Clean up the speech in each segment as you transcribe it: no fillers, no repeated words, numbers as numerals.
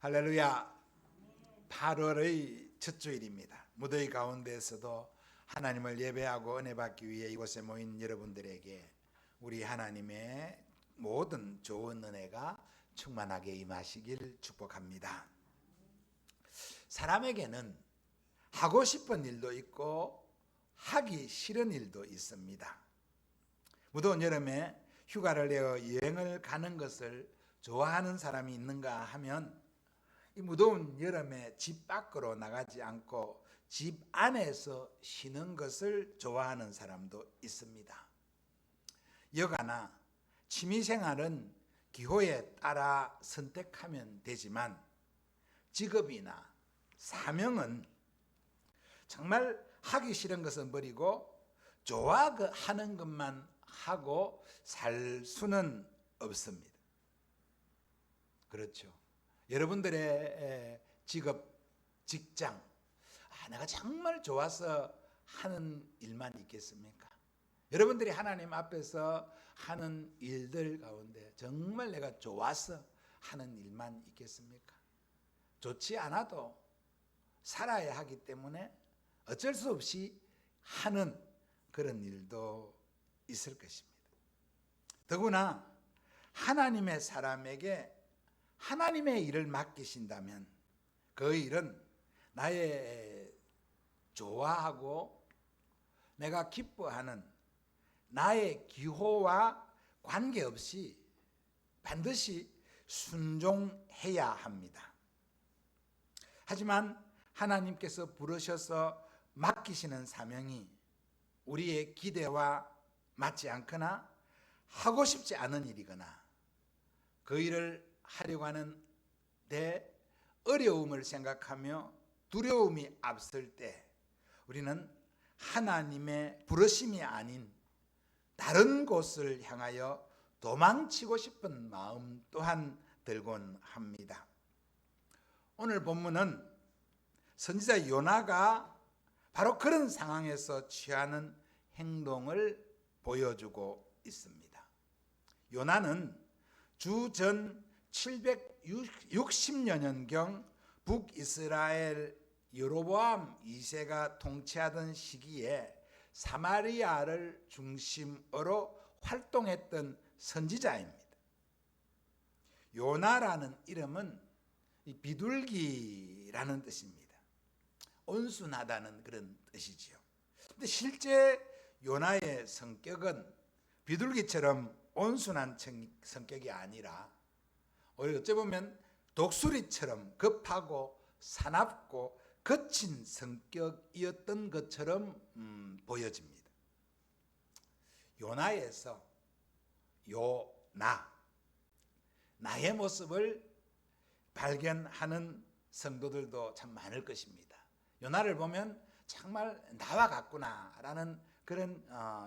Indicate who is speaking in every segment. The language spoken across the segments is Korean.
Speaker 1: 할렐루야. 8월의 첫 주일입니다. 무더위 가운데에서도 하나님을 예배하고 은혜 받기 위해 이곳에 모인 여러분들에게 우리 하나님의 모든 좋은 은혜가 충만하게 임하시길 축복합니다. 사람에게는 하고 싶은 일도 있고 하기 싫은 일도 있습니다. 무더운 여름에 휴가를 내어 여행을 가는 것을 좋아하는 사람이 있는가 하면 이 무더운 여름에 집 밖으로 나가지 않고 집 안에서 쉬는 것을 좋아하는 사람도 있습니다. 여가나 취미생활은 기호에 따라 선택하면 되지만 직업이나 사명은 정말 하기 싫은 것은 버리고 좋아하는 것만 하고 살 수는 없습니다. 그렇죠. 여러분들의 직업, 직장, 내가 정말 좋아서 하는 일만 있겠습니까? 여러분들이 하나님 앞에서 하는 일들 가운데 정말 내가 좋아서 하는 일만 있겠습니까? 좋지 않아도 살아야 하기 때문에 어쩔 수 없이 하는 그런 일도 있을 것입니다. 더구나 하나님의 사람에게 하나님의 일을 맡기신다면 그 일은 나의 좋아하고 내가 기뻐하는 나의 기호와 관계없이 반드시 순종해야 합니다. 하지만 하나님께서 부르셔서 맡기시는 사명이 우리의 기대와 맞지 않거나 하고 싶지 않은 일이거나 그 일을 하려고 하는 데 어려움을 생각하며 두려움이 앞설 때 우리는 하나님의 부르심이 아닌 다른 곳을 향하여 도망치고 싶은 마음 또한 들곤 합니다. 오늘 본문은 선지자 요나가 바로 그런 상황에서 취하는 행동을 보여주고 있습니다. 요나는 주전 760여 년경 북이스라엘 여로보암 2세가 통치하던 시기에 사마리아를 중심으로 활동했던 선지자입니다. 요나라는 이름은 비둘기라는 뜻입니다. 온순하다는 그런 뜻이지요. 근데 실제 요나의 성격은 비둘기처럼 온순한 성격이 아니라 오히려 어찌 보면 독수리처럼 급하고 사납고 거친 성격이었던 것처럼 보여집니다. 요나에서 요나, 나의 모습을 발견하는 성도들도 참 많을 것입니다. 요나를 보면 정말 나와 같구나라는 그런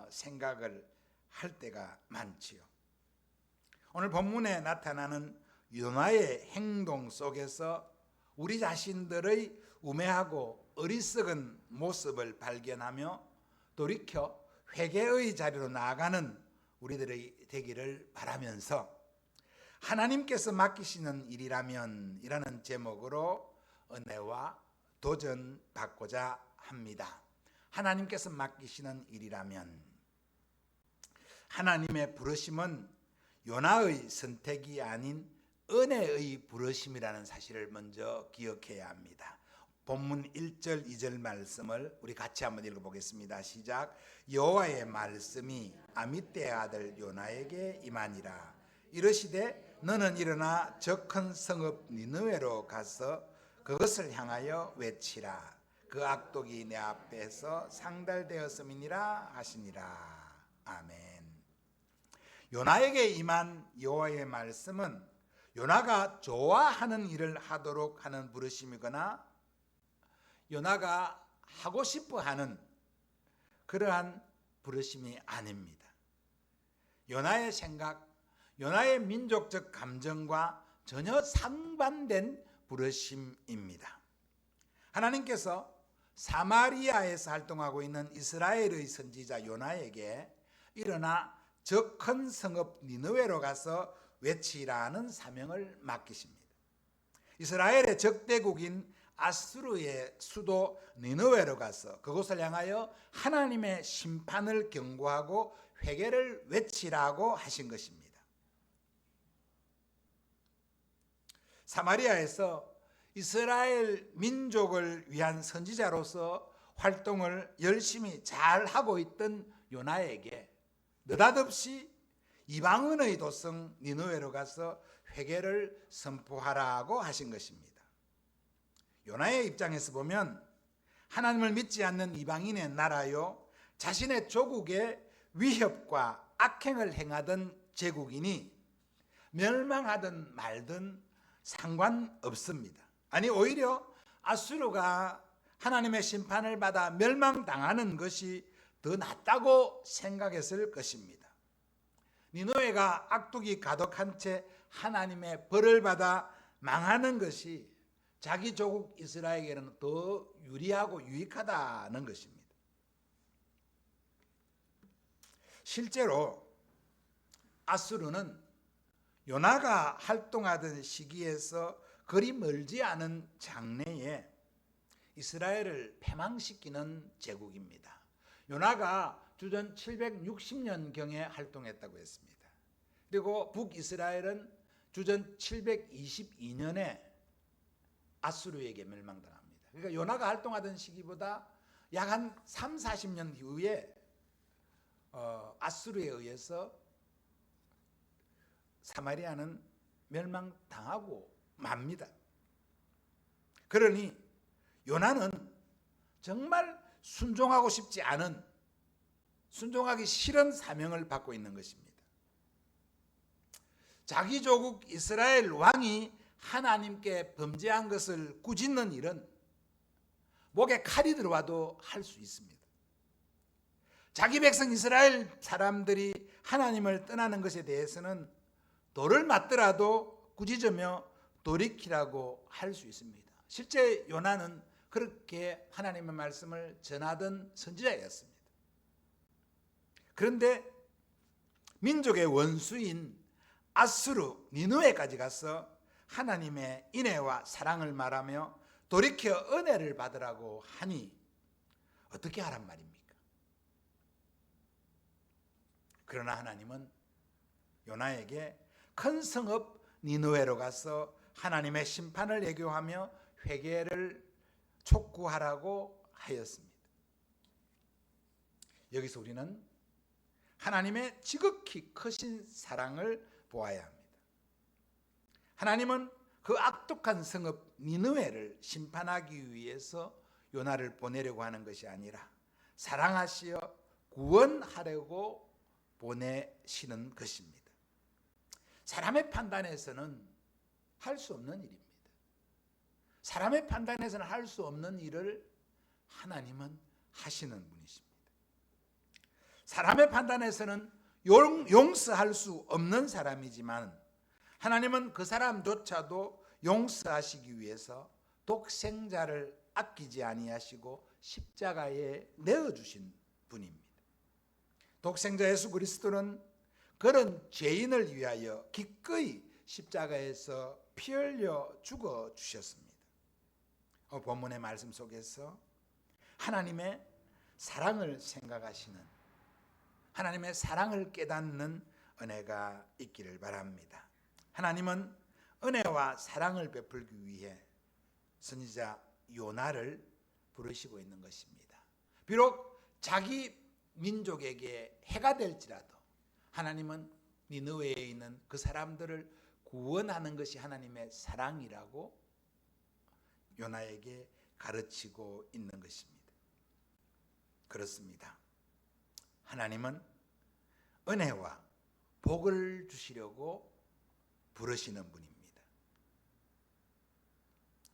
Speaker 1: 생각을 할 때가 많지요. 오늘 본문에 나타나는 요나의 행동 속에서 우리 자신들의 우매하고 어리석은 모습을 발견하며 돌이켜 회개의 자리로 나아가는 우리들의 되기를 바라면서 하나님께서 맡기시는 일이라면 이라는 제목으로 은혜와 도전 받고자 합니다. 하나님께서 맡기시는 일이라면 하나님의 부르심은 요나의 선택이 아닌 은혜의 부르심이라는 사실을 먼저 기억해야 합니다. 본문 1절 2절 말씀을 우리 같이 한번 읽어보겠습니다. 시작. 여호와의 말씀이 아미떼의 아들 요나에게 임하니라. 이르시되 너는 일어나 저 큰 성읍 니느웨로 가서 그것을 향하여 외치라. 그 악독이 내 앞에서 상달되었음이니라 하시니라. 아멘. 요나에게 임한 여호와의 말씀은 요나가 좋아하는 일을 하도록 하는 부르심이거나 요나가 하고 싶어 하는 그러한 부르심이 아닙니다. 요나의 생각, 요나의 민족적 감정과 전혀 상반된 부르심입니다. 하나님께서 사마리아에서 활동하고 있는 이스라엘의 선지자 요나에게 일어나 저 큰 성읍 니느웨로 가서 외치라는 사명을 맡기십니다. 이스라엘의 적대국인 아수르의 수도 니느웨로 가서 그곳을 향하여 하나님의 심판을 경고하고 회개를 외치라고 하신 것입니다. 사마리아에서 이스라엘 민족을 위한 선지자로서 활동을 열심히 잘 하고 있던 요나에게 느닷없이 이방인의 도성 니느웨로 가서 회개를 선포하라고 하신 것입니다. 요나의 입장에서 보면 하나님을 믿지 않는 이방인의 나라요, 자신의 조국에 위협과 악행을 행하던 제국인이 멸망하든 말든 상관없습니다. 아니 오히려 아수르가 하나님의 심판을 받아 멸망당하는 것이 더 낫다고 생각했을 것입니다. 니느웨가 악독이 가득한 채 하나님의 벌을 받아 망하는 것이 자기 조국 이스라엘에게는 더 유리하고 유익하다는 것입니다. 실제로 아수르는 요나가 활동하던 시기에서 그리 멀지 않은 장래에 이스라엘을 패망시키는 제국입니다. 요나가 주전 760년경에 활동했다고 했습니다. 그리고 북이스라엘은 주전 722년에 아수르에게 멸망당합니다. 그러니까 요나가 활동하던 시기보다 약 한 3, 40년 후에 아수르에 의해서 사마리아는 멸망당하고 맙니다. 그러니 요나는 정말 순종하고 싶지 않은, 순종하기 싫은 사명을 받고 있는 것입니다. 자기 조국 이스라엘 왕이 하나님께 범죄한 것을 꾸짖는 일은 목에 칼이 들어와도 할 수 있습니다. 자기 백성 이스라엘 사람들이 하나님을 떠나는 것에 대해서는 돌을 맞더라도 꾸짖으며 돌이키라고 할 수 있습니다. 실제 요나는 그렇게 하나님의 말씀을 전하던 선지자였습니다. 그런데 민족의 원수인 아수르 니느웨까지 가서 하나님의 인애와 사랑을 말하며 돌이켜 은혜를 받으라고 하니 어떻게 하란 말입니까? 그러나 하나님은 요나에게 큰 성읍 니느웨로 가서 하나님의 심판을 예고하며 회개를 촉구하라고 하였습니다. 여기서 우리는 하나님의 지극히 크신 사랑을 보아야 합니다. 하나님은 그 악독한 성읍 니느웨를 심판하기 위해서 요나를 보내려고 하는 것이 아니라 사랑하시어 구원하려고 보내시는 것입니다. 사람의 판단에서는 할 수 없는 일입니다. 사람의 판단에서는 할 수 없는 일을 하나님은 하시는 분이십니다. 사람의 판단에서는 용서할 수 없는 사람이지만 하나님은 그 사람조차도 용서하시기 위해서 독생자를 아끼지 아니하시고 십자가에 내어주신 분입니다. 독생자 예수 그리스도는 그런 죄인을 위하여 기꺼이 십자가에서 피 흘려 죽어 주셨습니다. 본문의 말씀 속에서 하나님의 사랑을 생각하시는, 하나님의 사랑을 깨닫는 은혜가 있기를 바랍니다. 하나님은 은혜와 사랑을 베풀기 위해 선지자 요나를 부르시고 있는 것입니다. 비록 자기 민족에게 해가 될지라도 하나님은 니느웨에 있는 그 사람들을 구원하는 것이 하나님의 사랑이라고 요나에게 가르치고 있는 것입니다. 그렇습니다. 하나님은 은혜와 복을 주시려고 부르시는 분입니다.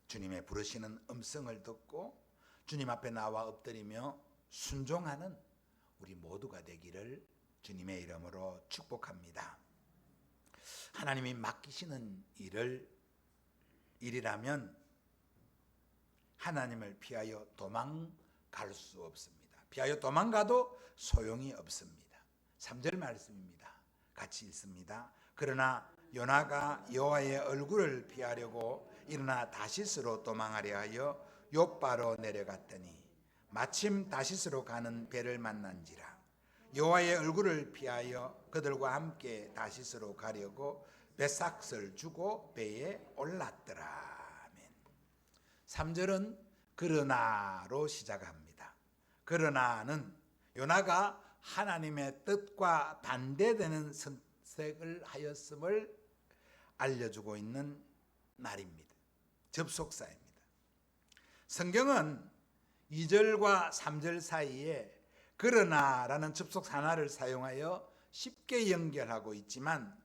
Speaker 1: 주님의 부르시는 음성을 듣고 주님 앞에 나와 엎드리며 순종하는 우리 모두가 되기를 주님의 이름으로 축복합니다. 하나님이 맡기시는 일이라면 하나님을 피하여 도망갈 수 없습니다. 피하여 도망가도 소용이 없습니다. 3절 말씀입니다. 같이 읽습니다. 그러나 요나가 여호와의 얼굴을 피하려고 일어나 다시스로 도망하려 하여 욥바로 내려갔더니 마침 다시스로 가는 배를 만난지라. 여호와의 얼굴을 피하여 그들과 함께 다시스로 가려고 배삭을 주고 배에 올랐더라. 아멘. 3절은 그러나로 시작합니다. 그러나는 요나가 하나님의 뜻과 반대되는 선택을 하였음을 알려주고 있는 날입니다. 접속사입니다. 성경은 2절과 3절 사이에 그러나라는 접속 하나를 사용하여 쉽게 연결하고 있지만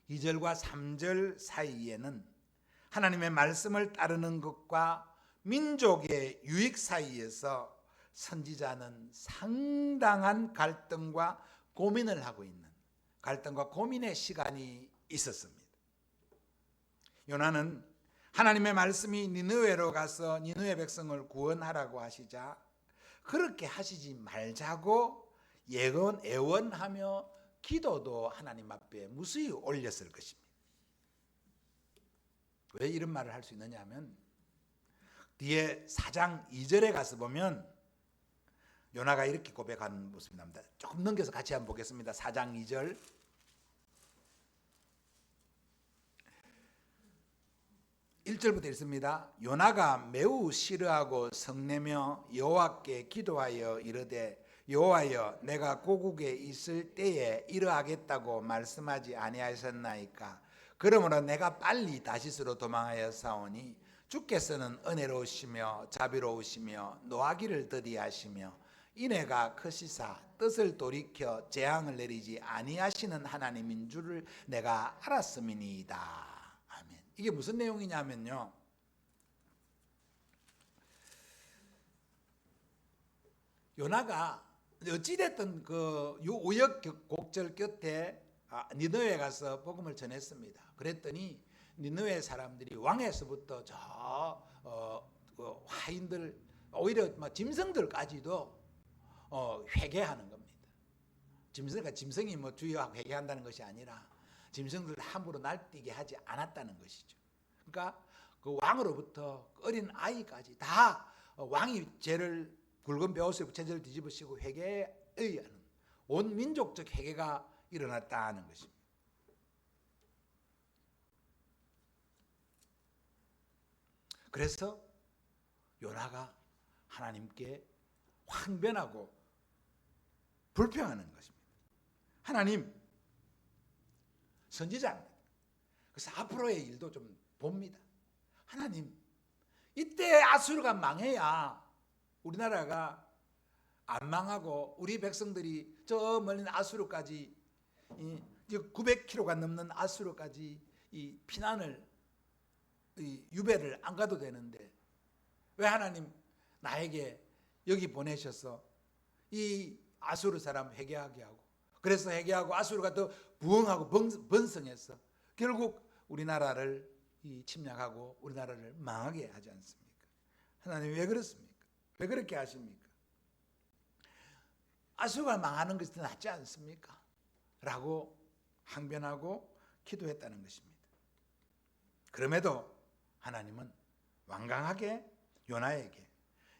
Speaker 1: 2절과 3절 사이에는 하나님의 말씀을 따르는 것과 민족의 유익 사이에서 선지자는 상당한 갈등과 고민을 하고 있는 갈등과 고민의 시간이 있었습니다. 요나는 하나님의 말씀이 니느웨로 가서 니느웨 백성을 구원하라고 하시자 그렇게 하시지 말자고 애원하며 기도도 하나님 앞에 무수히 올렸을 것입니다. 왜 이런 말을 할 수 있느냐 하면 뒤에 4장 2절에 가서 보면 요나가 이렇게 고백하는 모습이 납니다. 조금 넘겨서 같이 한번 보겠습니다. 4장 2절. (1절부터) 읽습니다. 요나가 매우 싫어하고 성내며 여호와께 기도하여 이르되 여호와여 내가 고국에 있을 때에 이러하겠다고 말씀하지 아니하셨나이까. 그러므로 내가 빨리 다시스로 도망하여 사오니 주께서는 은혜로우시며 자비로우시며 노하기를 더디하시며 인애가 크시사 뜻을 돌이켜 재앙을 내리지 아니하시는 하나님인 줄을 내가 알았음이니이다. 아멘. 이게 무슨 내용이냐면요, 요나가 어찌됐든 그 우여곡절 끝에 니느웨에 가서 복음을 전했습니다. 그랬더니 니느웨 사람들이 왕에서부터 그 화인들, 오히려 짐승들까지도 회개하는 겁니다. 짐승이 주의하고 회개한다는 것이 아니라 짐승들 함부로 날뛰게 하지 않았다는 것이죠. 그러니까 그 왕으로부터 어린 아이까지 다 왕이 죄를 굵은 벼옷을 죄를 뒤집으시고 회개하는 온 민족적 회개가 일어났다는 것입니다. 그래서 요나가 하나님께 황변하고 불평하는 것입니다. 하나님, 선지자입니다. 그래서 앞으로의 일도 좀 봅니다. 하나님, 이때 아수르가 망해야 우리나라가 안 망하고 우리 백성들이 저 멀리 아수르까지 900km가 넘는 아수르까지 이 피난을 유배를 안 가도 되는데 왜 하나님 나에게 여기 보내셔서 이 아수르 사람 회개하게 하고, 그래서 회개하고 아수르가 더 부흥하고 번성해서 결국 우리나라를 침략하고 우리나라를 망하게 하지 않습니까? 하나님 왜 그렇습니까? 왜 그렇게 하십니까? 아수르가 망하는 것이 더 낫지 않습니까? 라고 항변하고 기도했다는 것입니다. 그럼에도 하나님은 완강하게 요나에게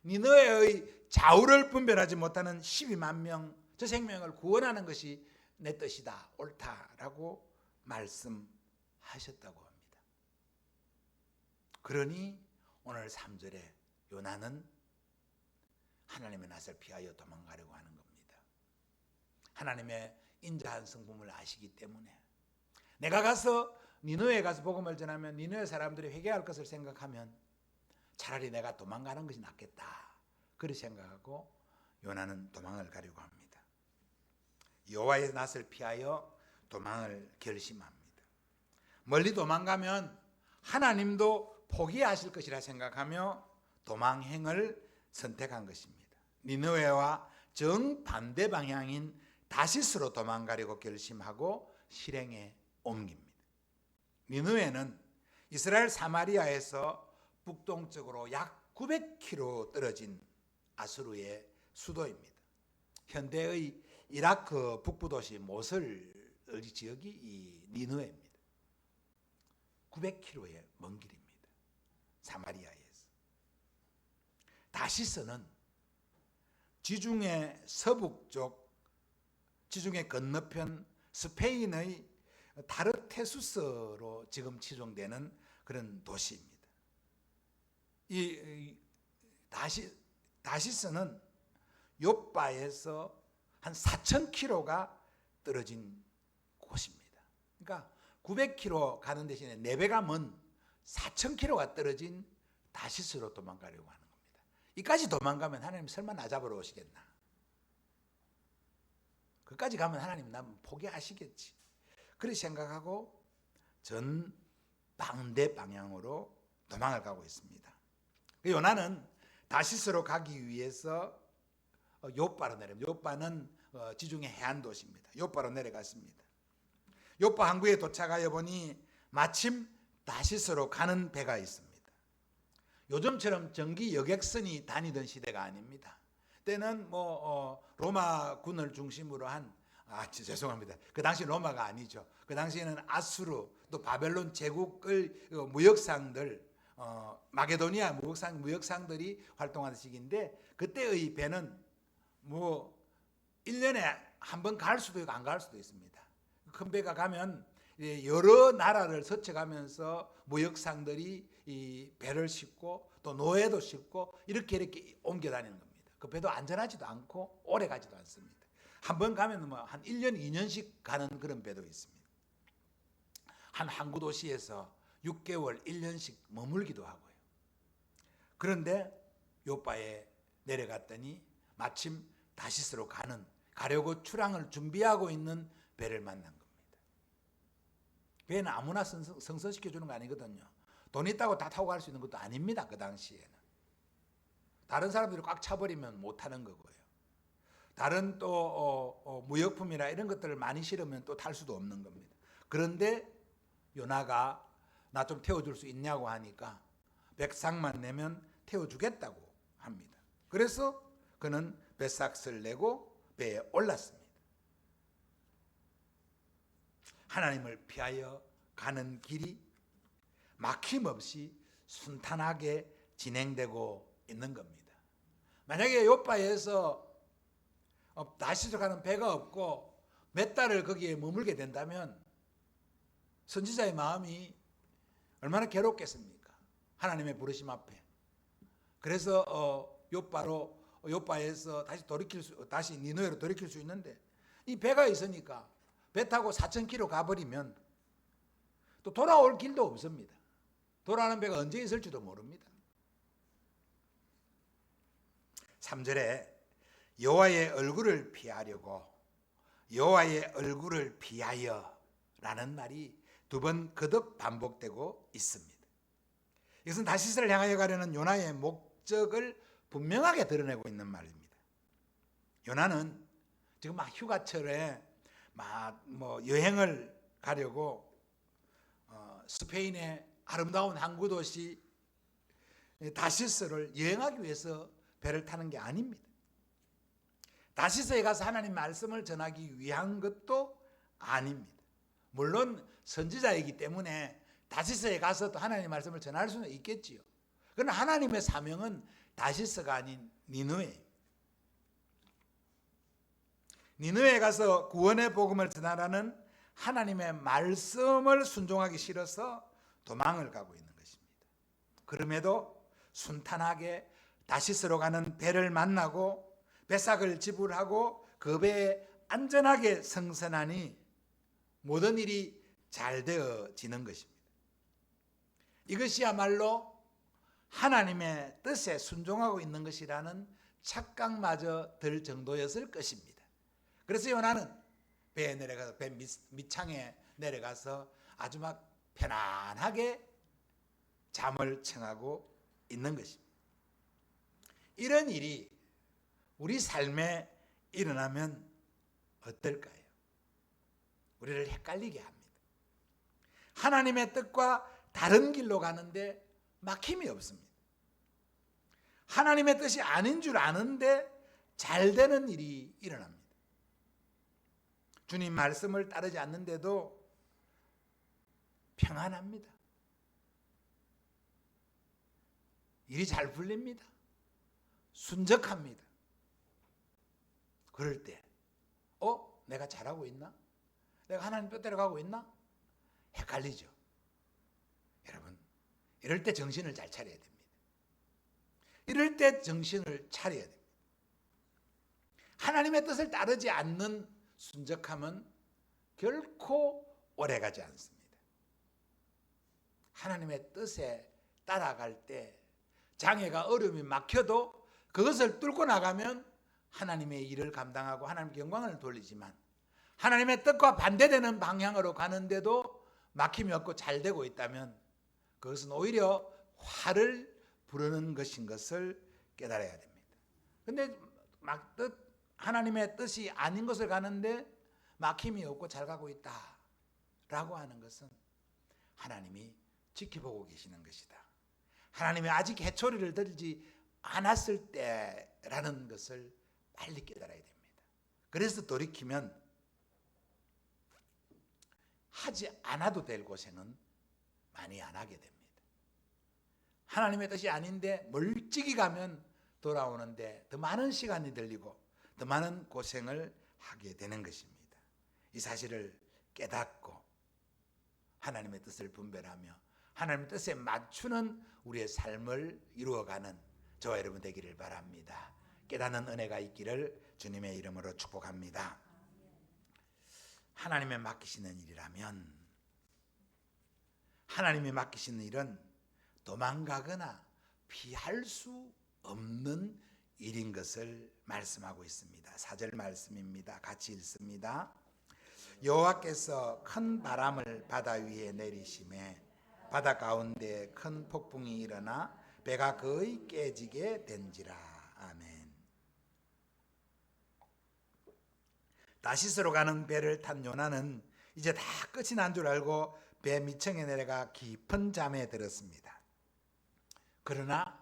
Speaker 1: 니느웨의 좌우를 분별하지 못하는 12만 명 저 생명을 구원하는 것이 내 뜻이다, 옳다라고 말씀하셨다고 합니다. 그러니 오늘 3절에 요나는 하나님의 낯을 피하여 도망가려고 하는 겁니다. 하나님의 인자한 성품을 아시기 때문에 내가 가서 니느웨에 가서 복음을 전하면 니느웨 사람들이 회개할 것을 생각하면 차라리 내가 도망가는 것이 낫겠다, 그렇게 생각하고 요나는 도망을 가려고 합니다. 여호와의 낯을 피하여 도망을 결심합니다. 멀리 도망가면 하나님도 포기하실 것이라 생각하며 도망행을 선택한 것입니다. 니느웨와 정반대 방향인 다시스로 도망가려고 결심하고 실행에 옮깁니다. 니느웨는 이스라엘 사마리아에서 북동쪽으로 약 900km 떨어진 아수르의 수도입니다. 현대의 이라크 북부 도시 모슬 지역이 이 니느웨입니다. 900km의 먼 길입니다. 사마리아에서. 다시스는 지중해 서북쪽, 지중해 건너편 스페인의 타르테수스로 지금 지정되는 그런 도시입니다. 이 다시스는 요빠에서 한 4,000km가 떨어진 곳입니다. 그러니까 900km 가는 대신에 4배가 먼 4,000km가 떨어진 다시스로 도망가려고 하는 겁니다. 이까지 도망가면 하나님 설마 나 잡으러 오시겠나? 그까지 가면 하나님 나 포기하시겠지. 그렇게 생각하고 전 반대 방향으로 도망을 가고 있습니다. 요나는 다시스로 가기 위해서 요빠로 내려갑니다. 요빠는 지중해 해안 도시입니다. 요빠로 내려갔습니다. 요빠 항구에 도착하여 보니 마침 다시스로 가는 배가 있습니다. 요즘처럼 전기 여객선이 다니던 시대가 아닙니다. 때는 로마 군을 중심으로 한 죄송합니다. 그 당시 로마가 아니죠. 그 당시에는 아수르 또 바벨론 제국의 무역상들 마게도니아 무역상들이 활동하는 시기인데 그때의 배는 1년에 한 번 갈 수도 있고 안 갈 수도 있습니다. 큰 배가 가면 여러 나라를 스쳐가면서 무역상들이 이 배를 싣고 또 노예도 싣고 이렇게 옮겨 다니는 겁니다. 그 배도 안전하지도 않고 오래 가지도 않습니다. 한 번 가면 한 1년, 2년씩 가는 그런 배도 있습니다. 한 항구 도시에서 6개월, 1년씩 머물기도 하고요. 그런데 요빠에 내려갔더니 마침 다시스로 가려고 출항을 준비하고 있는 배를 만난 겁니다. 배는 아무나 승선시켜 주는 거 아니거든요. 돈 있다고 다 타고 갈 수 있는 것도 아닙니다. 그 당시에는. 다른 사람들이 꽉 차버리면 못 타는 거고요. 다른 또 무역품이나 이런 것들을 많이 실으면 또 탈 수도 없는 겁니다. 그런데 요나가 나 좀 태워줄 수 있냐고 하니까 백삭만 내면 태워주겠다고 합니다. 그래서 그는 뱃삭을 내고 배에 올랐습니다. 하나님을 피하여 가는 길이 막힘없이 순탄하게 진행되고 있는 겁니다. 만약에 요빠에서 다시서 가는 배가 없고 몇 달을 거기에 머물게 된다면 선지자의 마음이 얼마나 괴롭겠습니까? 하나님의 부르심 앞에. 그래서 요빠에서 다시 니느웨로 돌이킬 수 있는데 이 배가 있으니까 배 타고 4,000km 가버리면 또 돌아올 길도 없습니다. 돌아오는 배가 언제 있을지도 모릅니다. 3절에 여호와의 얼굴을 피하려고 여호와의 얼굴을 피하여 라는 말이 2번 거듭 반복되고 있습니다. 이것은 다시스를 향하여 가려는 요나의 목적을 분명하게 드러내고 있는 말입니다. 요나는 지금 막 휴가철에 여행을 가려고 스페인의 아름다운 항구 도시 다시스를 여행하기 위해서 배를 타는 게 아닙니다. 다시스에 가서 하나님 말씀을 전하기 위한 것도 아닙니다. 물론 선지자이기 때문에 다시스에 가서 또 하나님 말씀을 전할 수는 있겠지요. 그러나 하나님의 사명은 다시스가 아닌 니느웨. 니느웨에 가서 구원의 복음을 전하라는 하나님의 말씀을 순종하기 싫어서 도망을 가고 있는 것입니다. 그럼에도 순탄하게 다시스로 가는 배를 만나고 배삭을 지불하고 그 배에 안전하게 승선하니 모든 일이 잘 되어지는 것입니다. 이것이야말로 하나님의 뜻에 순종하고 있는 것이라는 착각마저 들 정도였을 것입니다. 그래서 요나는 배에 내려가서 배 밑창에 내려가서 아주 막 편안하게 잠을 청하고 있는 것입니다. 이런 일이 우리 삶에 일어나면 어떨까요? 우리를 헷갈리게 합니다. 하나님의 뜻과 다른 길로 가는데 막힘이 없습니다. 하나님의 뜻이 아닌 줄 아는데 잘 되는 일이 일어납니다. 주님 말씀을 따르지 않는데도 평안합니다. 일이 잘 풀립니다. 순적합니다. 그럴 때 내가 잘하고 있나? 내가 하나님 뜻대로 가고 있나? 헷갈리죠. 여러분, 이럴 때 정신을 잘 차려야 됩니다. 이럴 때 정신을 차려야 됩니다. 하나님의 뜻을 따르지 않는 순적함은 결코 오래가지 않습니다. 하나님의 뜻에 따라갈 때 장애가 어려움이 막혀도 그것을 뚫고 나가면 하나님의 일을 감당하고 하나님께 영광을 돌리지만 하나님의 뜻과 반대되는 방향으로 가는데도 막힘이 없고 잘 되고 있다면 그것은 오히려 화를 부르는 것인 것을 깨달아야 됩니다. 근데 하나님의 뜻이 아닌 것을 가는데 막힘이 없고 잘 가고 있다라고 하는 것은 하나님이 지켜보고 계시는 것이다. 하나님이 아직 해초리를 들지 않았을 때라는 것을 빨리 깨달아야 됩니다. 그래서 돌이키면 하지 않아도 될 고생은 많이 안 하게 됩니다. 하나님의 뜻이 아닌데 멀찍이 가면 돌아오는데 더 많은 시간이 들리고 더 많은 고생을 하게 되는 것입니다. 이 사실을 깨닫고 하나님의 뜻을 분별하며 하나님의 뜻에 맞추는 우리의 삶을 이루어가는 저와 여러분 되기를 바랍니다. 깨닫는 은혜가 있기를 주님의 이름으로 축복합니다. 하나님의 맡기시는 일이라면 하나님이 맡기시는 일은 도망가거나 피할 수 없는 일인 것을 말씀하고 있습니다. 4절 말씀입니다. 같이 읽습니다. 여호와께서 큰 바람을 바다 위에 내리심에 바다 가운데 큰 폭풍이 일어나 배가 거의 깨지게 된지라. 아멘. 다시스로 가는 배를 탄 요나는 이제 다 끝이 난 줄 알고 배 밑층에 내려가 깊은 잠에 들었습니다. 그러나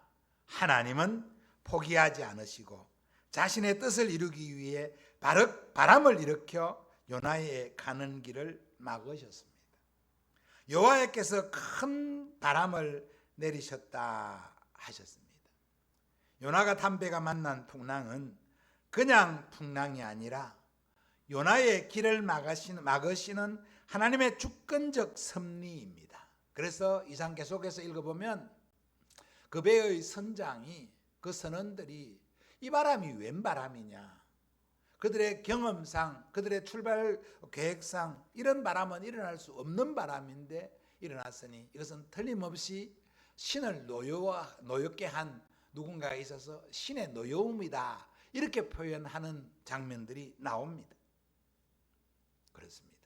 Speaker 1: 하나님은 포기하지 않으시고 자신의 뜻을 이루기 위해 바람을 일으켜 요나의 가는 길을 막으셨습니다. 여호와께서 큰 바람을 내리셨다 하셨습니다. 요나가 탄 배가 만난 풍랑은 그냥 풍랑이 아니라 요나의 길을 막으시는 하나님의 주권적 섭리입니다. 그래서 이상 계속해서 읽어보면 그 배의 선장이 그 선원들이 이 바람이 웬 바람이냐, 그들의 경험상 그들의 출발 계획상 이런 바람은 일어날 수 없는 바람인데 일어났으니 이것은 틀림없이 신을 노엽게 한 누군가가 있어서 신의 노여움이다, 이렇게 표현하는 장면들이 나옵니다. 그렇습니다.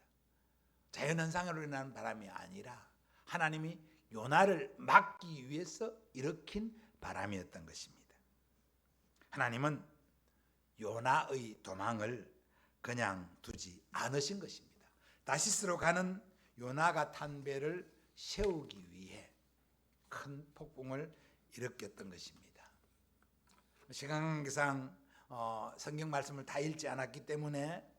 Speaker 1: 자연현상으로 일어나는 바람이 아니라 하나님이 요나를 막기 위해서 일으킨 바람이었던 것입니다. 하나님은 요나의 도망을 그냥 두지 않으신 것입니다. 다시스로 가는 요나가 탄 배를 세우기 위해 큰 폭풍을 일으켰던 것입니다. 시간 관계상 성경 말씀을 다 읽지 않았기 때문에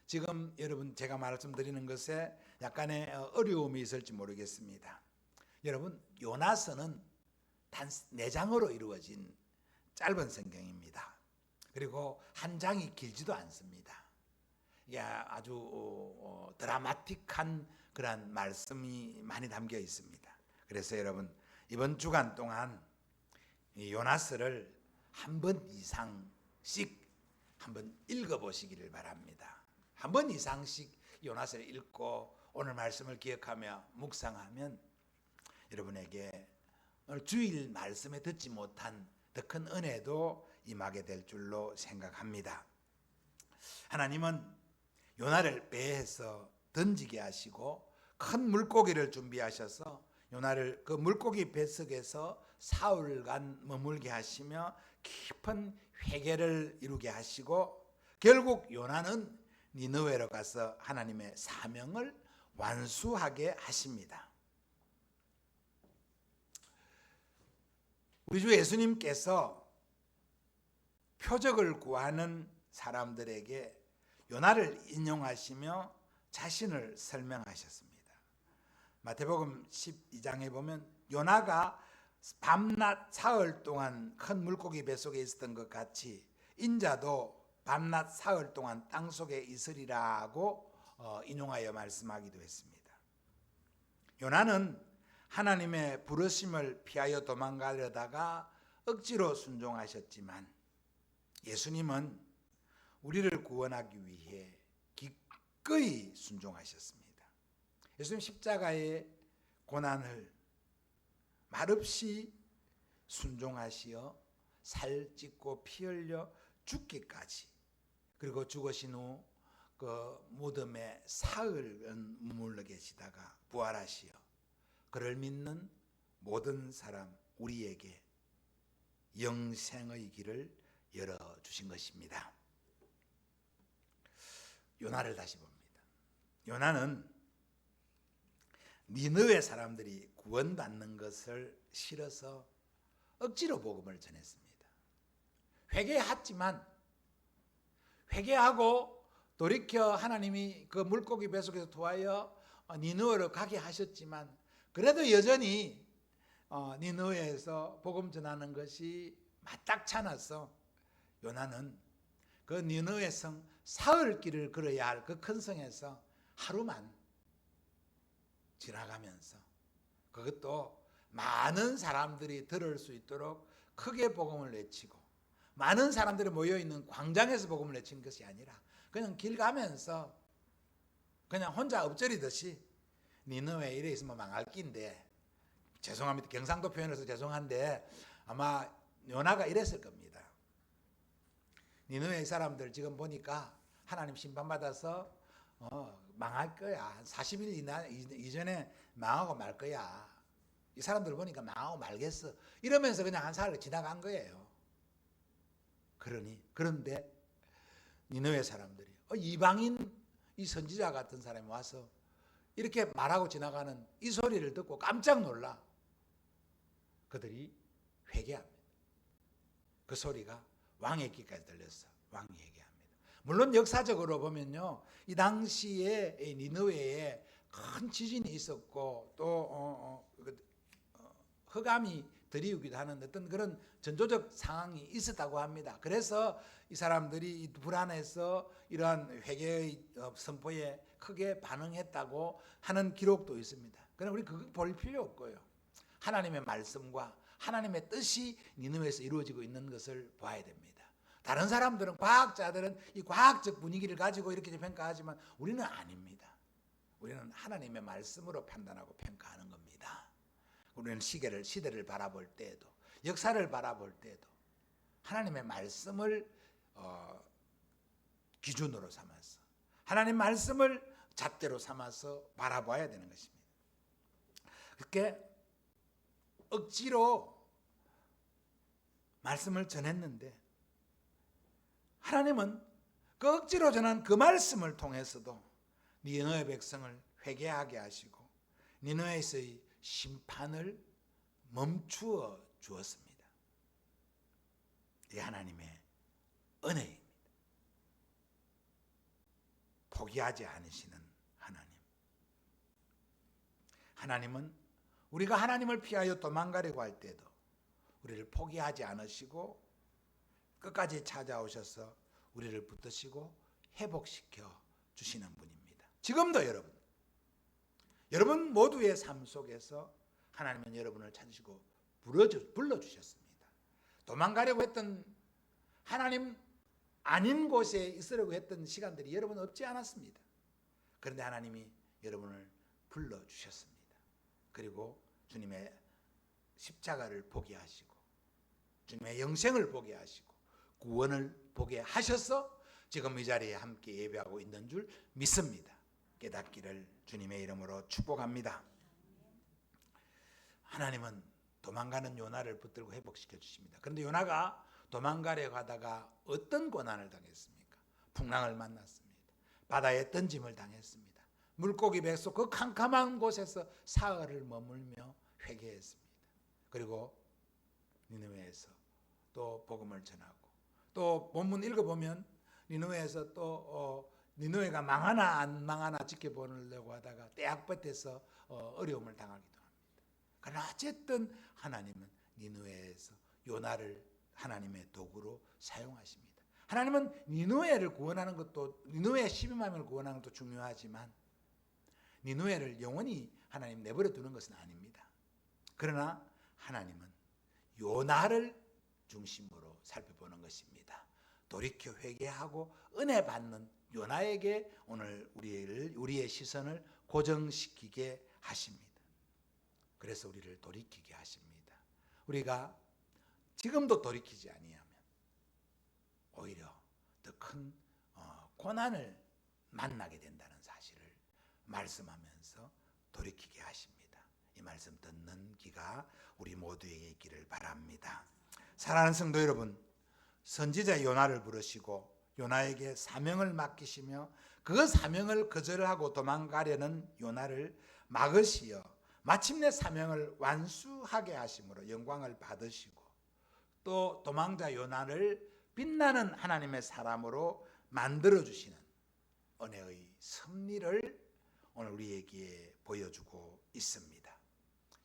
Speaker 1: 지금 여러분 제가 말씀드리는 것에 약간의 어려움이 있을지 모르겠습니다. 여러분, 요나서는 단 4장으로 이루어진 짧은 성경입니다. 그리고 한 장이 길지도 않습니다. 이게 아주 드라마틱한 그런 말씀이 많이 담겨 있습니다. 그래서 여러분, 이번 주간 동안 이 요나서를 한 번 이상씩 한번 읽어보시기를 바랍니다. 한 번 이상씩 요나서를 읽고 오늘 말씀을 기억하며 묵상하면 여러분에게 오늘 주일 말씀에 듣지 못한 더 큰 은혜도 임하게 될 줄로 생각합니다. 하나님은 요나를 배에서 던지게 하시고 큰 물고기를 준비하셔서 요나를 그 물고기 뱃속에서 사흘간 머물게 하시며 깊은 회개를 이루게 하시고 결국 요나는 니느웨로 가서 하나님의 사명을 완수하게 하십니다. 우리 주 예수님께서 표적을 구하는 사람들에게 요나를 인용하시며 자신을 설명하셨습니다. 마태복음 12장에 보면 요나가 밤낮 사흘 동안 큰 물고기 뱃속에 있었던 것 같이 인자도 밤낮 사흘 동안 땅속에 있으리라고 인용하여 말씀하기도 했습니다. 요나는 하나님의 부르심을 피하여 도망가려다가 억지로 순종하셨지만 예수님은 우리를 구원하기 위해 기꺼이 순종하셨습니다. 예수님 십자가의 고난을 말없이 순종하시어 살 찢고 피 흘려 죽기까지, 그리고 죽으신 후 그 무덤에 사흘은 머물러 계시다가 부활하시어 그를 믿는 모든 사람 우리에게 영생의 길을 열어주신 것입니다. 요나를 다시 봅니다. 요나는 니느웨 사람들이 구원받는 것을 싫어서 억지로 복음을 전했습니다. 회개했지만, 회개하고 돌이켜 하나님이 그 물고기 뱃속에서 도하여 니느웨로 가게 하셨지만, 그래도 여전히 니느웨에서 복음 전하는 것이 마땅찮아서 요나는 그 니느웨 성 사흘 길을 걸어야 할 그 큰 성에서 하루만 지나가면서, 그것도 많은 사람들이 들을 수 있도록 크게 복음을 외치고 많은 사람들이 모여있는 광장에서 복음을 외치는 것이 아니라 그냥 길 가면서 그냥 혼자 엎드리듯이, 니느웨 이래 있으면 망할 낀데, 죄송합니다, 경상도 표현해서 죄송한데 아마 요나가 이랬을 겁니다. 니느웨 사람들 지금 보니까 하나님 심판받아서 망할 거야. 한 40일 이전에 망하고 말 거야. 이 사람들 보니까 망하고 말겠어. 이러면서 그냥 한 사흘 지나간 거예요. 그런데 니느웨 사람들이 이방인 이 선지자 같은 사람이 와서 이렇게 말하고 지나가는 이 소리를 듣고 깜짝 놀라 그들이 회개합니다. 그 소리가 왕의 귀까지 들렸어. 왕이 회개합니다. 물론 역사적으로 보면요, 이 당시에 니느웨에 큰 지진이 있었고 또 흑암이 들이우기도 하는 어떤 그런 전조적 상황이 있었다고 합니다. 그래서 이 사람들이 불안해서 이러한 회개의 선포에 크게 반응했다고 하는 기록도 있습니다. 그럼 우리 그거 볼 필요 없고요. 하나님의 말씀과 하나님의 뜻이 니느웨에서 이루어지고 있는 것을 봐야 됩니다. 다른 사람들은, 과학자들은 이 과학적 분위기를 가지고 이렇게 평가하지만 우리는 아닙니다. 우리는 하나님의 말씀으로 판단하고 평가하는 겁니다. 우리는 시대를 바라볼 때에도, 역사를 바라볼 때에도 하나님의 말씀을 기준으로 삼아서, 하나님 말씀을 잣대로 삼아서 바라봐야 되는 것입니다. 그렇게 억지로 말씀을 전했는데 하나님은 그 억지로 전한 그 말씀을 통해서도 니느웨 백성을 회개하게 하시고 니느웨에서의 심판을 멈추어 주었습니다. 이 하나님의 은혜입니다. 포기하지 않으시는 하나님. 하나님은 우리가 하나님을 피하여 도망가려고 할 때도 우리를 포기하지 않으시고 끝까지 찾아오셔서 우리를 붙드시고 회복시켜 주시는 분입니다. 지금도 여러분 모두의 삶 속에서 하나님은 여러분을 찾으시고 불러주셨습니다. 도망가려고 했던, 하나님 아닌 곳에 있으려고 했던 시간들이 여러분 없지 않았습니다. 그런데 하나님이 여러분을 불러주셨습니다. 그리고 주님의 십자가를 보게 하시고 주님의 영생을 보게 하시고 구원을 보게 하셔서 지금 이 자리에 함께 예배하고 있는 줄 믿습니다. 깨닫기를 주님의 이름으로 축복합니다. 하나님은 도망가는 요나를 붙들고 회복시켜 주십니다. 그런데 요나가 도망가려고 하다가 어떤 고난을 당했습니까? 풍랑을 만났습니다. 바다에 던짐을 당했습니다. 물고기 뱃속 그 캄캄한 곳에서 사흘을 머물며 회개했습니다. 그리고 니느웨에서 또 복음을 전하고, 또 본문 읽어보면 니느웨에서 또 니느웨가 망하나 안 망하나 지켜보려고 하다가 떼약볕에서 어려움을 당하기도 합니다. 그러나 어쨌든 하나님은 니느웨에서 요나를 하나님의 도구로 사용하십니다. 하나님은 니느웨를 구원하는 것도, 니느웨의 12만명을 구원하는 것도 중요하지만 니느웨를 영원히 하나님 내버려 두는 것은 아닙니다. 그러나 하나님은 요나를 중심으로 살펴보는 것입니다. 돌이켜 회개하고 은혜 받는 요나에게 오늘 우리의 시선을 고정시키게 하십니다. 그래서 우리를 돌이키게 하십니다. 우리가 지금도 돌이키지 아니하면 오히려 더 큰 고난을 만나게 된다는 사실을 말씀하면서 돌이키게 하십니다. 이 말씀 듣는 귀가 우리 모두에게 있기를 바랍니다. 사랑하는 성도 여러분, 선지자 요나를 부르시고 요나에게 사명을 맡기시며 그 사명을 거절하고 도망가려는 요나를 막으시어 마침내 사명을 완수하게 하심으로 영광을 받으시고 또 도망자 요나를 빛나는 하나님의 사람으로 만들어주시는 은혜의 섭리를 오늘 우리에게 보여주고 있습니다.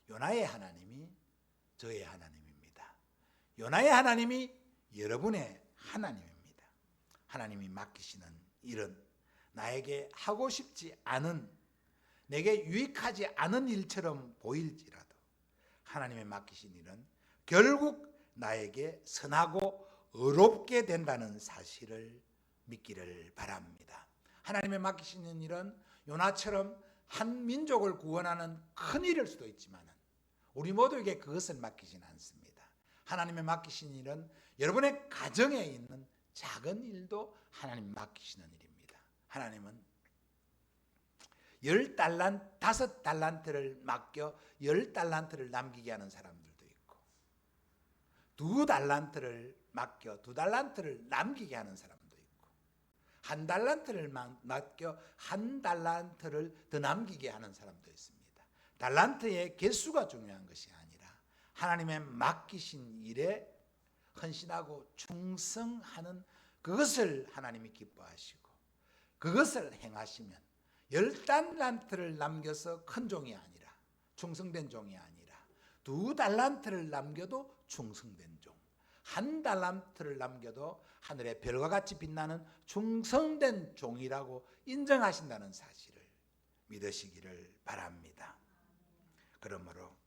Speaker 1: 요나의 하나님이 저의 하나님입니다. 요나의 하나님이 여러분의 하나님입니다. 하나님이 맡기시는 일은 나에게 하고 싶지 않은, 내게 유익하지 않은 일처럼 보일지라도 하나님의 맡기신 일은 결국 나에게 선하고 의롭게 된다는 사실을 믿기를 바랍니다. 하나님의 맡기시는 일은 요나처럼 한 민족을 구원하는 큰 일일 수도 있지만 우리 모두에게 그것을 맡기진 않습니다. 하나님의 맡기신 일은 여러분의 가정에 있는 작은 일도 하나님 맡기시는 일입니다. 하나님은 10달란트, 5달란트를 맡겨 10달란트를 남기게 하는 사람들도 있고 2달란트를 맡겨 2달란트를 남기게 하는 사람도 있고 1달란트를 맡겨 1달란트를 더 남기게 하는 사람도 있습니다. 달란트의 개수가 중요한 것이 아니라 하나님의 맡기신 일에 헌신하고 충성하는 그것을 하나님이 기뻐하시고 그것을 행하시면 10달란트를 남겨서 큰 종이 아니라 충성된 종이 아니라 2달란트를 남겨도 충성된 종, 1달란트를 남겨도 하늘의 별과 같이 빛나는 충성된 종이라고 인정하신다는 사실을 믿으시기를 바랍니다. 그러므로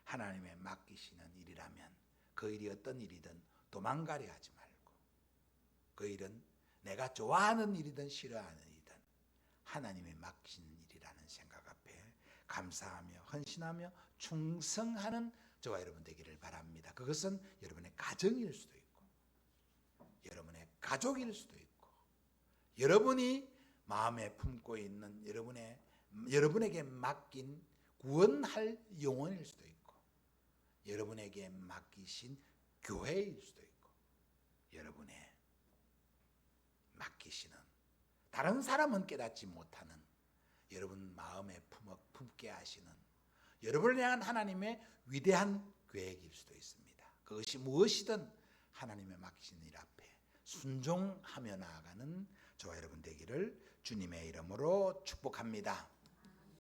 Speaker 1: 하나님의 맡기시는 일이라면 그 일이 어떤 일이든 도망가려 하지 말고 그 일은 내가 좋아하는 일이든 싫어하는 일이든 하나님의 맡기시는 일이라는 생각 앞에 감사하며 헌신하며 충성하는 저와 여러분 되기를 바랍니다. 그것은 여러분의 가정일 수도 있고 여러분의 가족일 수도 있고 여러분이 마음에 품고 있는 여러분에게 맡긴 구원할 영혼일 수도 있고 여러분에게 맡기신 교회일 수도 있고 여러분의 맡기시는 다른 사람은 깨닫지 못하는 여러분 마음에 품게 하시는 여러분을 향한 하나님의 위대한 계획일 수도 있습니다. 그것이 무엇이든 하나님의 맡기신 일 앞에 순종하며 나아가는 저와 여러분 되기를 주님의 이름으로 축복합니다.